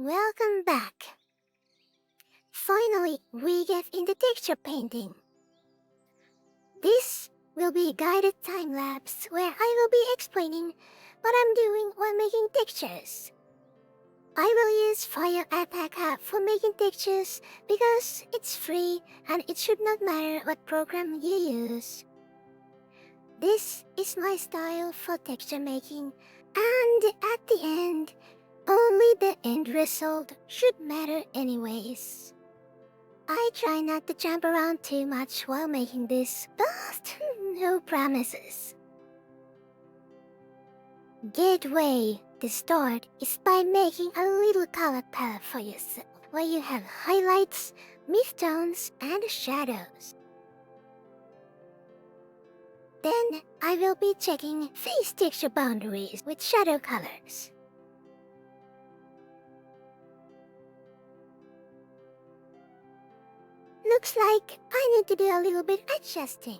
Welcome back. Finally, we get into texture painting. This will be a guided time-lapse where I will be explaining what I'm doing while making textures. I will use FireAlpaca for making textures because it's free and it should not matter what program you use. This is my style for texture making, and at the end, only the end result should matter anyways. I try not to jump around too much while making this, but no promises. Good way to start is by making a little color palette for yourself, where you have highlights, midtones, and shadows. Then I will be checking face texture boundaries with shadow colors. Looks like I need to do a little bit adjusting.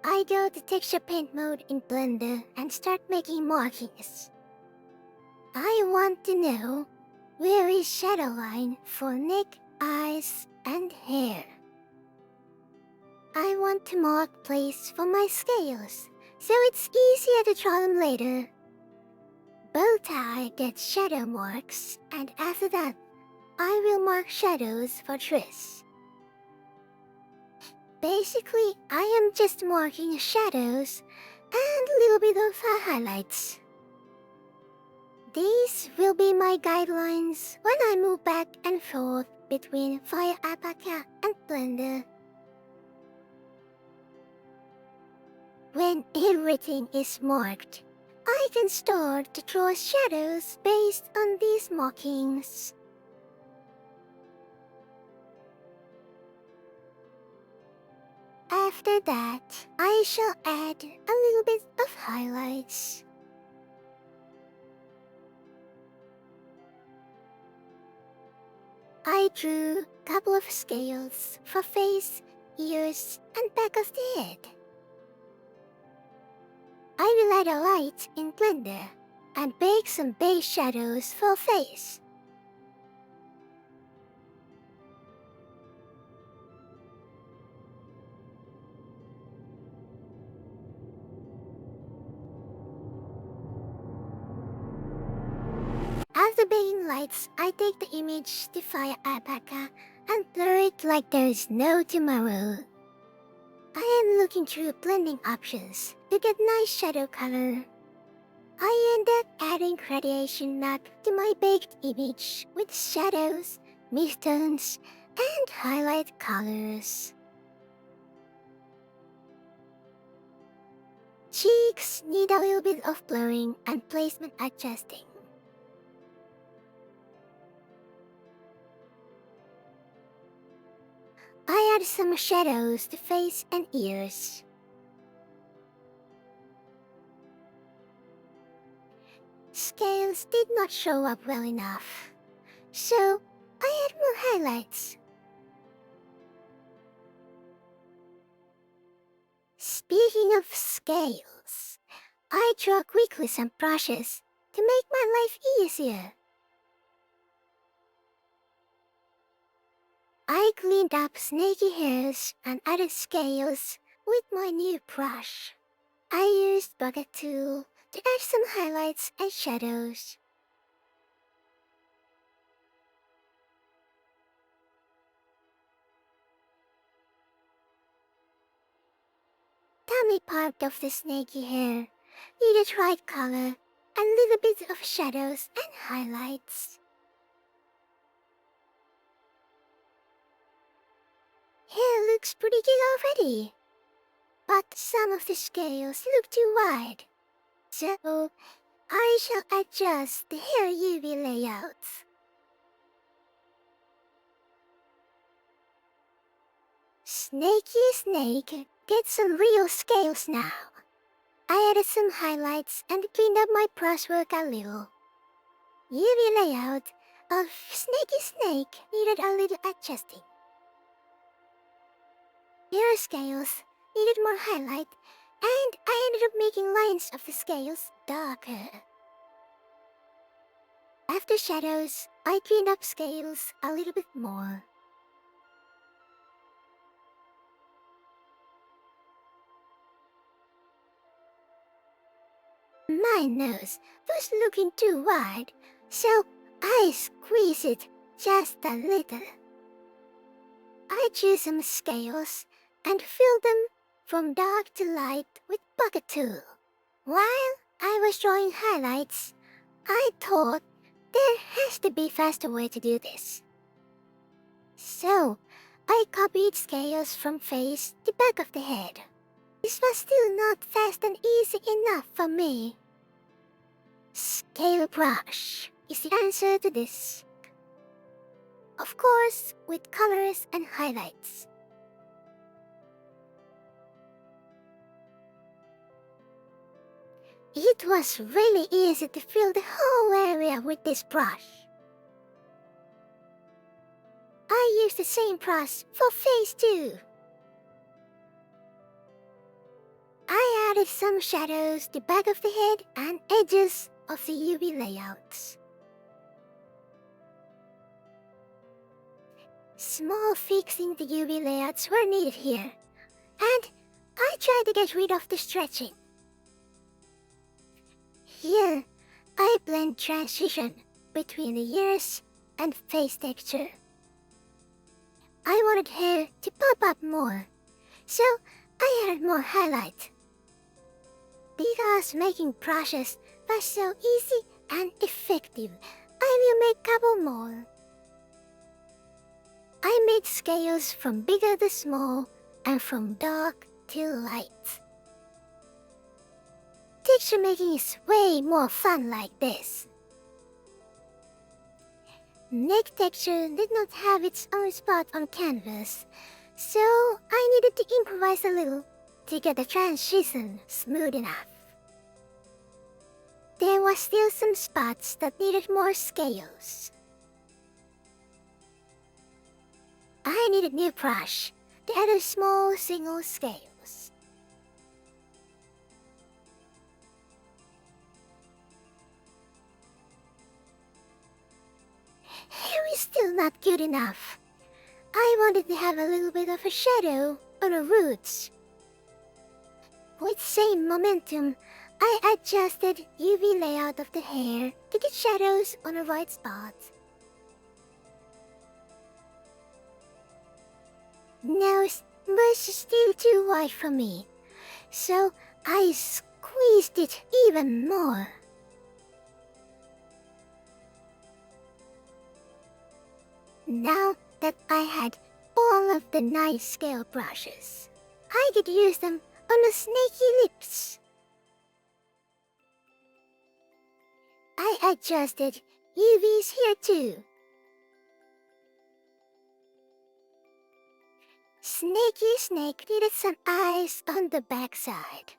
I go to texture paint mode in Blender and start making markings. I want to know where is shadow line for neck, eyes, and hair. I want to mark place for my scales, so it's easier to draw them later. Bow tie gets shadow marks, and after that, I will mark shadows for Triss. Basically, I am just marking shadows and a little bit of highlights. These will be my guidelines when I move back and forth between FireAlpaca and Blender. When everything is marked, I can start to draw shadows based on these markings. After that, I shall add a little bit of highlights. I drew a couple of scales for face, ears, and back of the head. I will add a light in Blender and bake some base shadows for face. After baking lights, I take the image to FireAlpaca and blur it like there is no tomorrow. I am looking through blending options to get nice shadow color. I end up adding gradation map to my baked image with shadows, midtones, and highlight colors. Cheeks need a little bit of blurring and placement adjusting. I add some shadows to face and ears. Scales did not show up well enough, so I add more highlights. Speaking of scales, I draw quickly some brushes to make my life easier. I cleaned up snaky hairs and added scales with my new brush. I used bucket tool to add some highlights and shadows. Tummy part of the snaky hair needed right color and little bit of shadows and highlights. Hair looks pretty good already, but some of the scales look too wide, so I shall adjust the hair UV layouts. Snaky snake gets some real scales now. I added some highlights and cleaned up my brushwork a little. UV layout of snaky snake needed a little adjusting. Hair scales needed more highlight, and I ended up making lines of the scales darker. After shadows, I cleaned up scales a little bit more. My nose was looking too wide, so I squeezed it just a little. I chose some scales and filled them from dark to light with bucket tool. While I was drawing highlights, I thought there has to be a faster way to do this. So, I copied scales from face to back of the head. This was still not fast and easy enough for me. Scale brush is the answer to this. Of course, with colors and highlights. It was really easy to fill the whole area with this brush. I used the same brush for face too. I added some shadows to the back of the head and edges of the UV layouts. Small fixing the UV layouts were needed here, and I tried to get rid of the stretching. Here, I blend transition between the ears and face texture. I wanted hair to pop up more, so I added more highlight. Because making brushes was so easy and effective, I will make couple more. I made scales from bigger to small and from dark to light. Texture making is way more fun like this. Neck texture did not have its own spot on canvas, so I needed to improvise a little to get the transition smooth enough. There was still some spots that needed more scales. I needed new brush to add a small single scales. Hair is still not good enough. I wanted to have a little bit of a shadow on the roots. With same momentum, I adjusted UV layout of the hair to get shadows on the right spot. Nose was still too wide for me, so I squeezed it even more. Now that I had all of the nice scale brushes, I could use them on the snaky lips. I adjusted UVs here too. Snaky Snake needed some eyes on the backside.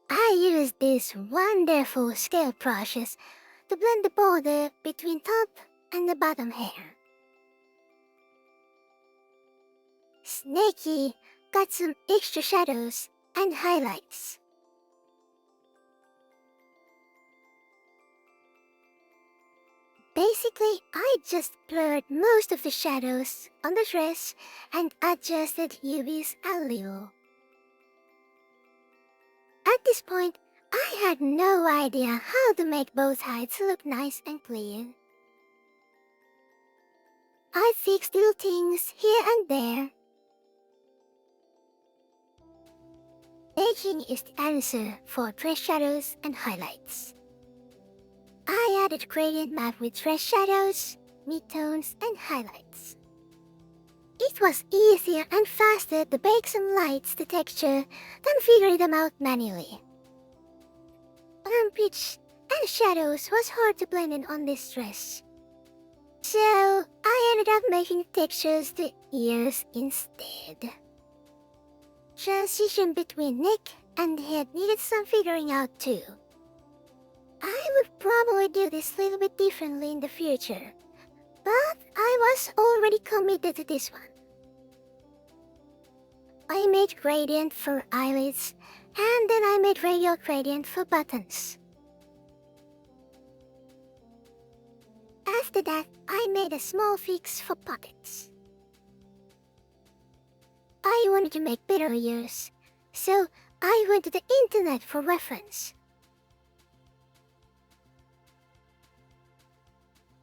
I used these wonderful scale brushes to blend the border between top and the bottom hair. Snaky got some extra shadows and highlights. Basically, I just blurred most of the shadows on the dress and adjusted UVs a little. At this point, I had no idea how to make both sides look nice and clear. I fixed little things here and there. Edging is the answer for dress shadows and highlights. I added gradient map with dress shadows, midtones, and highlights. It was easier and faster to bake some lights to texture than figuring them out manually. Armpits and shadows was hard to blend in on this dress, so I ended up making textures to ears instead. Transition between neck and head needed some figuring out too. I would probably do this a little bit differently in the future, but I was already committed to this one. I made gradient for eyelids, and then I made radial gradient for buttons. After that, I made a small fix for pockets. I wanted to make better ears, so I went to the internet for reference.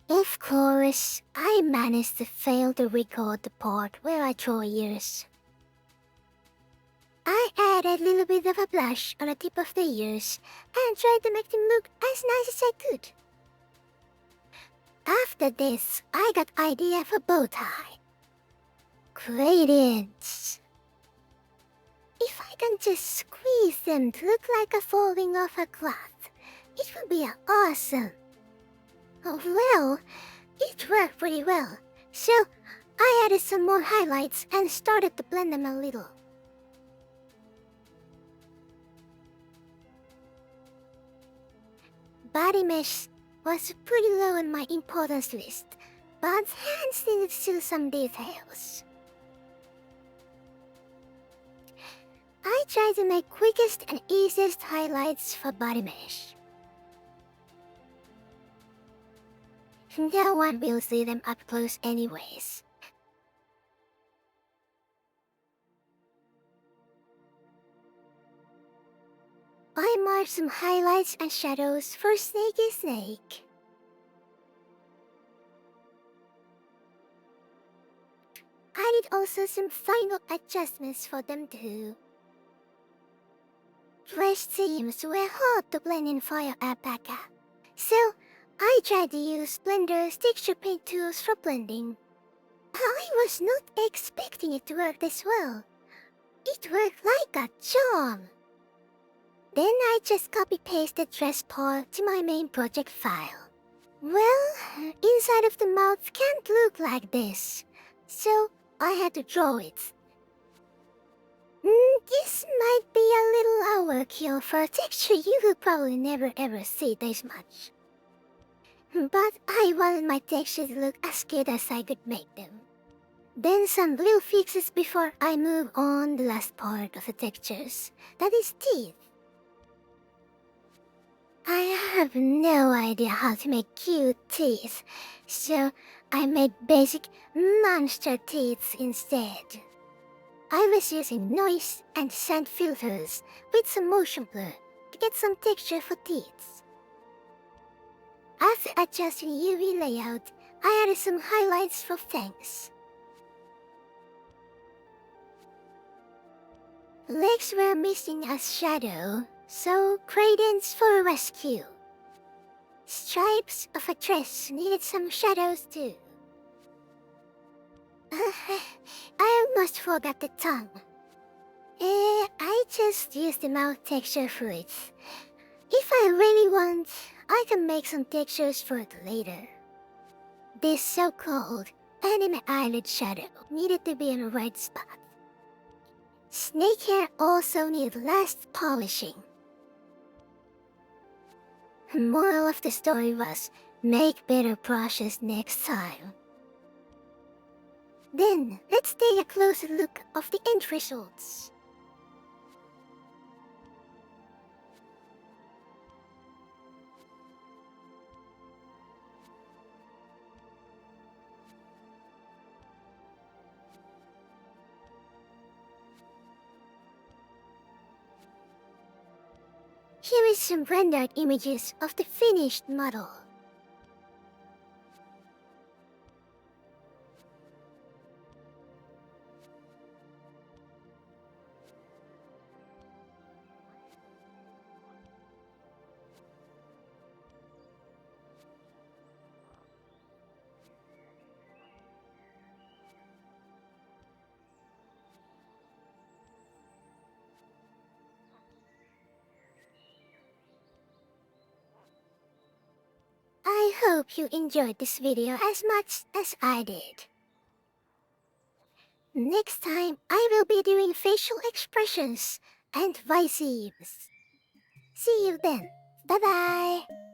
Of course, I managed to fail to record the part where I draw ears. I added a little bit of a blush on the tip of the ears and tried to make them look as nice as I could. After this, I got idea for bow tie. Gradients. If I can just squeeze them to look like a falling off a cloth, it would be awesome. Oh, well, it worked pretty well, so I added some more highlights and started to blend them a little. Body mesh was pretty low on my importance list, but hands needed still some details. I tried to make quickest and easiest highlights for body mesh. No one will see them up close anyways. I marked some highlights and shadows for Snakey Snake. I did also some final adjustments for them too. Fresh seams were hard to blend in FireAlpaca, so I tried to use Blender's texture paint tools for blending. I was not expecting it to work this well. It worked like a charm. Then I just copy-pasted dress part to my main project file. Well, inside of the mouth can't look like this, so I had to draw it. This might be a little overkill for a texture you will probably never ever see this much. But I wanted my texture to look as good as I could make them. Then some little fixes before I move on the last part of the textures, that is teeth. I have no idea how to make cute teeth, so I made basic monster teeth instead. I was using noise and sand filters with some motion blur to get some texture for teeth. After adjusting UV layout, I added some highlights for fangs. Legs were missing a shadow, so gradients for rescue. Stripes of a dress needed some shadows too. I almost forgot the tongue. I just used the mouth texture for it. If I really want, I can make some textures for it later. This so-called anime eyelid shadow needed to be in the right spot. Snake hair also needed last polishing. Moral of the story was, make better brushes next time. Then, let's take a closer look of the end results. Here is some rendered images of the finished model. I hope you enjoyed this video as much as I did. Next time, I will be doing facial expressions and voices. See you then. Bye-bye.